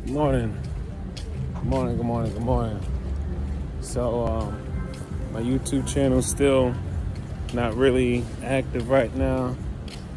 Good morning. Good morning, good morning, good morning. So, my YouTube channel is still not really active right now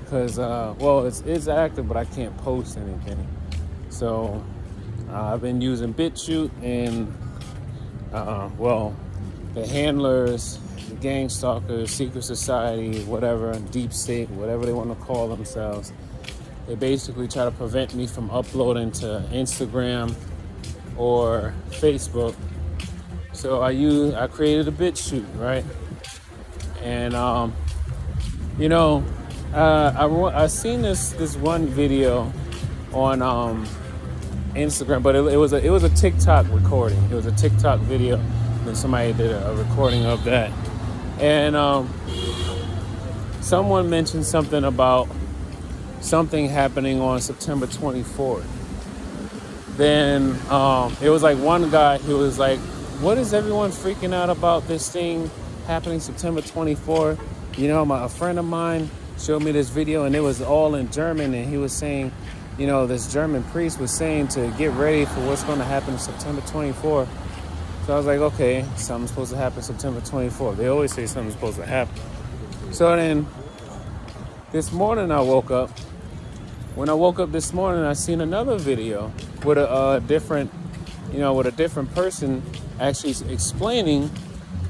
because, well, it's active, but I can't post anything. So, I've been using BitChute and, well, the handlers, the gang stalkers, secret society, whatever, deep state, whatever they want to call themselves. They basically try to prevent me from uploading to Instagram or Facebook. So I created a BitChute, right? And you know, I seen this one video on Instagram, but it was a TikTok recording. It was a TikTok video, and somebody did a recording of that. And someone mentioned something about something happening on September 24th. Then it was like one guy who was like, what is everyone freaking out about this thing happening September 24th? You know, a friend of mine showed me this video and it was all in German, and he was saying, you know, this German priest was saying to get ready for what's going to happen September 24th. So I was like, okay, something's supposed to happen September 24th. They always say something's supposed to happen. So then this morning I woke up. When I woke up this morning, I seen another video with a different person actually explaining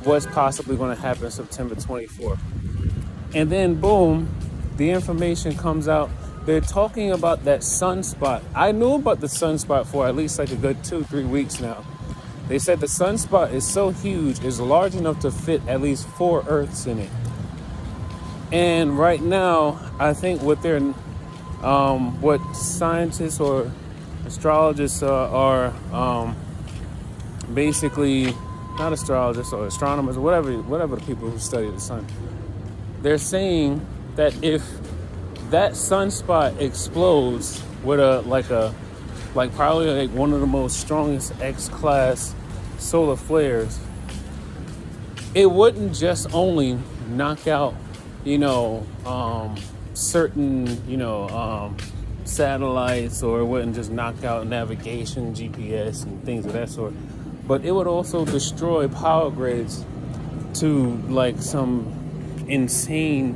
what's possibly going to happen September 24th. And then boom, the information comes out. They're talking about that sunspot. I knew about the sunspot for at least like a good 2-3 weeks now. They said the sunspot is so huge, it's large enough to fit at least 4 Earths in it. And right now, I think what scientists or astrologists are basically, not astrologists or astronomers or whatever the people who study the sun, they're saying that if that sunspot explodes with probably one of the most strongest X-class solar flares, it wouldn't just only knock out, certain, satellites, or it wouldn't just knock out navigation, GPS, and things of that sort, but it would also destroy power grids to like some insane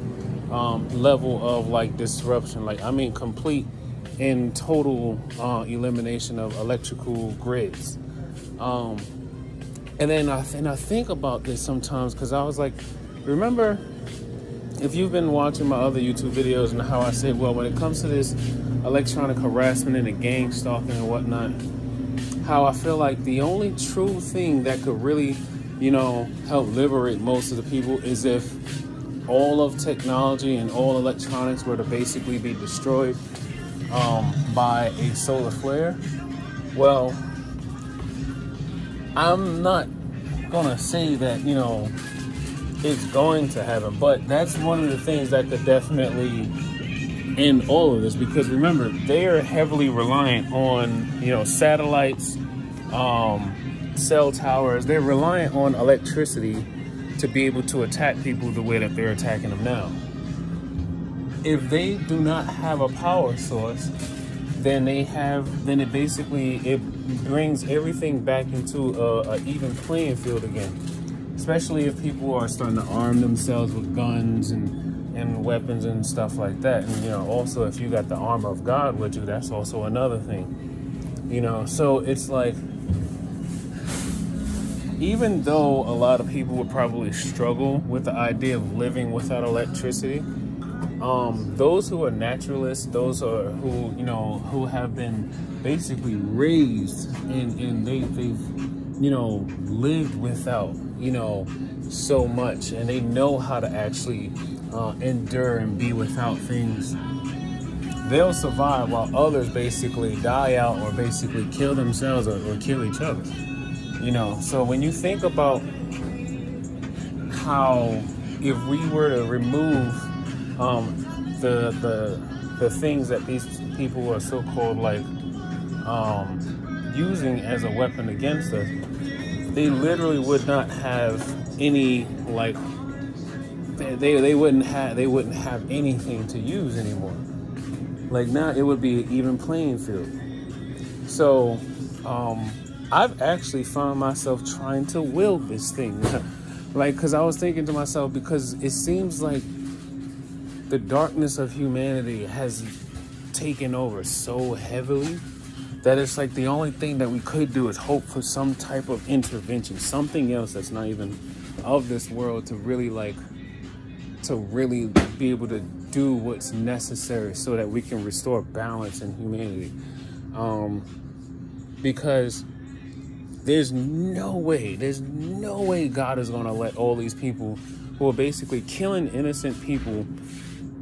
level of like disruption. Like, I mean, complete and total elimination of electrical grids. And then I think about this sometimes because I was like, remember, if you've been watching my other YouTube videos and how I say, well, when it comes to this electronic harassment and the gang stalking and whatnot, how I feel like the only true thing that could really, help liberate most of the people is if all of technology and all electronics were to basically be destroyed by a solar flare. Well, I'm not gonna say that, it's going to happen, but that's one of the things that could definitely end all of this, because remember, they are heavily reliant on, satellites, cell towers. They're reliant on electricity to be able to attack people the way that they're attacking them now. If they do not have a power source, then it basically brings everything back into a even playing field again. Especially if people are starting to arm themselves with guns and weapons and stuff like that. And, also if you got the armor of God with you, that's also another thing. So it's like, even though a lot of people would probably struggle with the idea of living without electricity, those who are naturalists, those who have been basically raised and they've lived without, so much, and they know how to actually endure and be without things, they'll survive, while others basically die out or basically kill themselves or kill each other. So when you think about how if we were to remove the things that these people are so-called like using as a weapon against us, they literally would not have any, like, they wouldn't have anything to use anymore. Like, now it would be an even playing field. So I've actually found myself trying to will this thing. Like, because I was thinking to myself, because it seems like the darkness of humanity has taken over so heavily that it's like the only thing that we could do is hope for some type of intervention, something else that's not even of this world, to really be able to do what's necessary so that we can restore balance in humanity. Because there's no way God is going to let all these people who are basically killing innocent people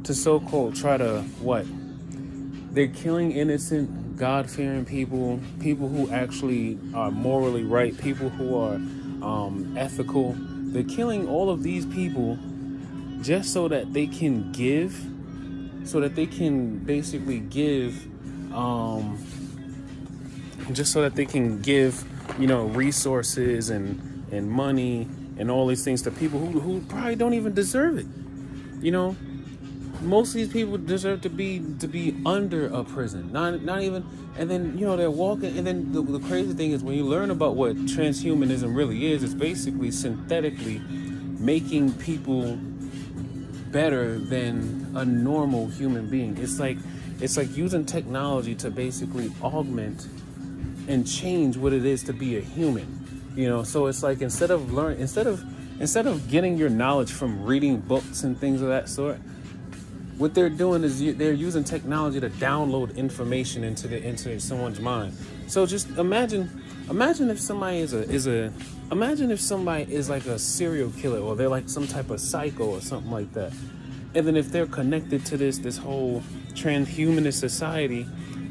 to so-called try to what? They're killing innocent, God-fearing people who actually are morally right, people who are ethical. They're killing all of these people just so that they can basically give, resources and money and all these things to people who probably don't even deserve it. Most of these people deserve to be under a prison, not even. And then they're walking. And then the crazy thing is, when you learn about what transhumanism really is, it's basically synthetically making people better than a normal human being. It's like using technology to basically augment and change what it is to be a human. So it's like instead of getting your knowledge from reading books and things of that sort, what they're doing is they're using technology to download information into someone's mind. So just imagine if somebody is like a serial killer, or they're like some type of psycho or something like that. And then if they're connected to this whole transhumanist society,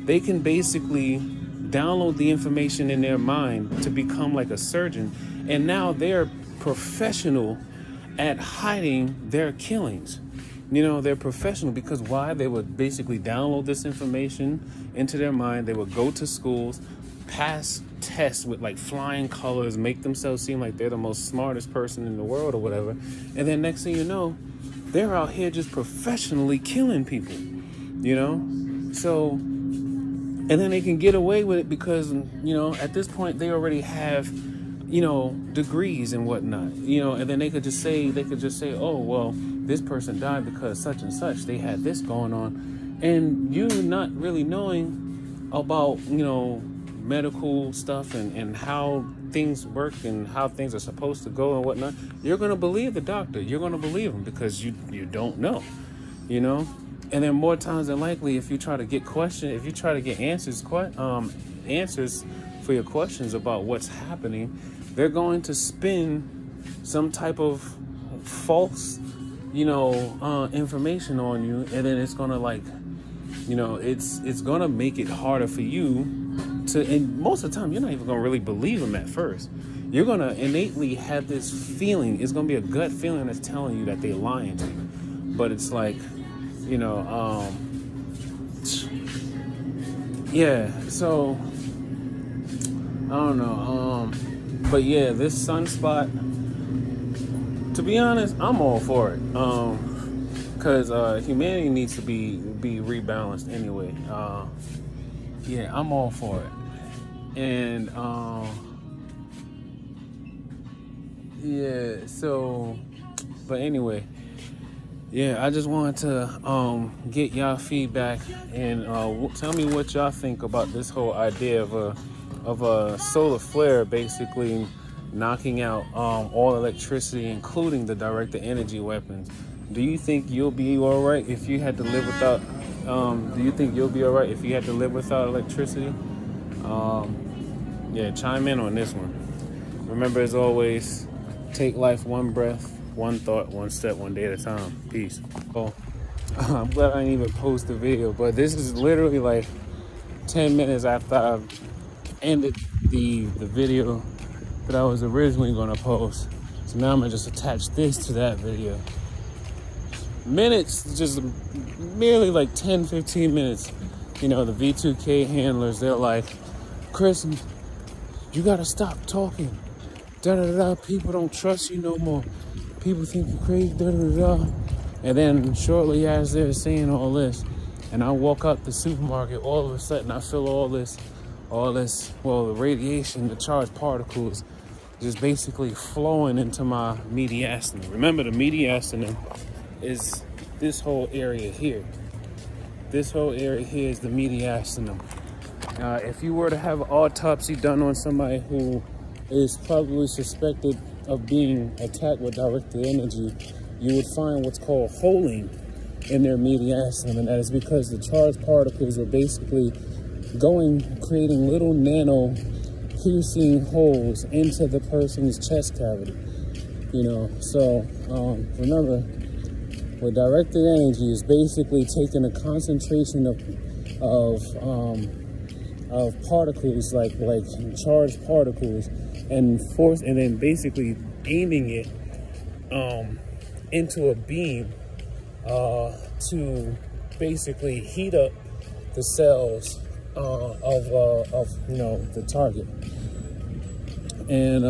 they can basically download the information in their mind to become like a surgeon. And now they're professional at hiding their killings. They're professional because why? They would basically download this information into their mind. They would go to schools, pass tests with like flying colors, make themselves seem like they're the most smartest person in the world or whatever. And then next thing you know, they're out here just professionally killing people, So, and then they can get away with it because, at this point they already have, degrees and whatnot, and then they could just say, oh, well, this person died because such and such, they had this going on. And you not really knowing about, medical stuff and how things work and how things are supposed to go and whatnot, you're going to believe the doctor. You're going to believe him because you don't know, And then more times than likely, if you try to get answers for your questions about what's happening, they're going to spin some type of false, information on you, and then it's gonna it's gonna make it harder for you to. And most of the time, you're not even gonna really believe them at first. You're gonna innately have this feeling. It's gonna be a gut feeling that's telling you that they're lying to you. But it's like, yeah. So I don't know. But yeah, this sunspot, to be honest, I'm all for it. Because humanity needs to be rebalanced anyway. Yeah, I'm all for it. And yeah, so, but anyway, yeah, I just wanted to get y'all feedback and tell me what y'all think about this whole idea of a solar flare basically knocking out all electricity, including the directed energy weapons. Do you think you'll be all right if you had to live without? Do you think you'll be all right if you had to live without electricity? Yeah, chime in on this one. Remember, as always, take life one breath, one thought, one step, one day at a time. Peace. Oh, I'm glad I didn't even post the video, but this is literally like 10 minutes after I've ended the video that I was originally going to post. So now I'm going to just attach this to that video. Minutes, just merely like 10, 15 minutes. The V2K handlers, they're like, Chris, you got to stop talking. Da-da-da-da, people don't trust you no more. People think you're crazy, da-da-da-da. And then shortly as they're saying all this, and I walk out the supermarket, all of a sudden I feel all this all this, well, the radiation, the charged particles, just basically flowing into my mediastinum. Remember, the mediastinum is this whole area here. This whole area here is the mediastinum. If you were to have an autopsy done on somebody who is probably suspected of being attacked with directed energy, you would find what's called holing in their mediastinum, and that is because the charged particles are basically creating little nano piercing holes into the person's chest cavity. You know, so remember, with directed energy is basically taking a concentration of particles, like charged particles, and then basically aiming it into a beam to basically heat up the cells of you know, the target. And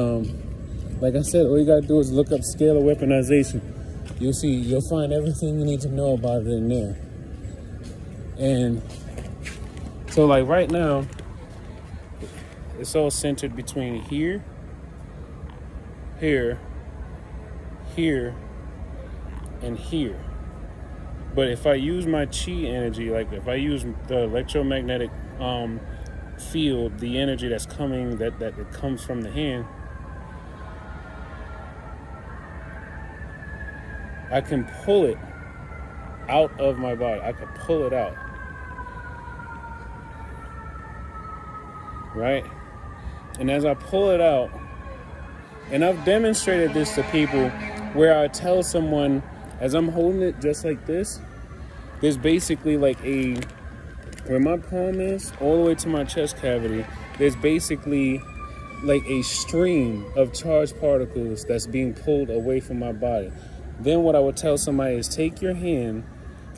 like I said, all you gotta do is look up scale of weaponization. You'll find everything you need to know about it in there. And so, like right now, it's all centered between here, here, here, and here. But if I use my chi energy, like if I use the electromagnetic field, the energy that's coming, that comes from the hand, I can pull it out of my body. I can pull it out. Right? And as I pull it out, and I've demonstrated this to people where I tell someone, as I'm holding it just like this, there's basically like where my palm is, all the way to my chest cavity, there's basically like a stream of charged particles that's being pulled away from my body. Then what I would tell somebody is take your hand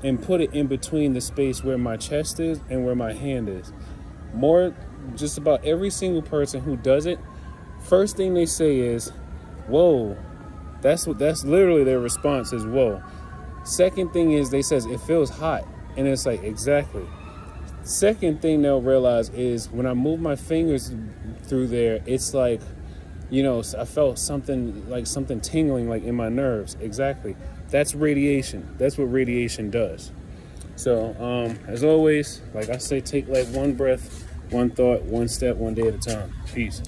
and put it in between the space where my chest is and where my hand is. Just about every single person who does it, first thing they say is, whoa. That's literally their response is, whoa. Second thing is they says, it feels hot. And it's like, exactly. Second thing they'll realize is when I move my fingers through there, it's like, you know, I felt something tingling like in my nerves. Exactly. That's radiation. That's what radiation does. So as always, like I say, take like one breath, one thought, one step, one day at a time. Peace.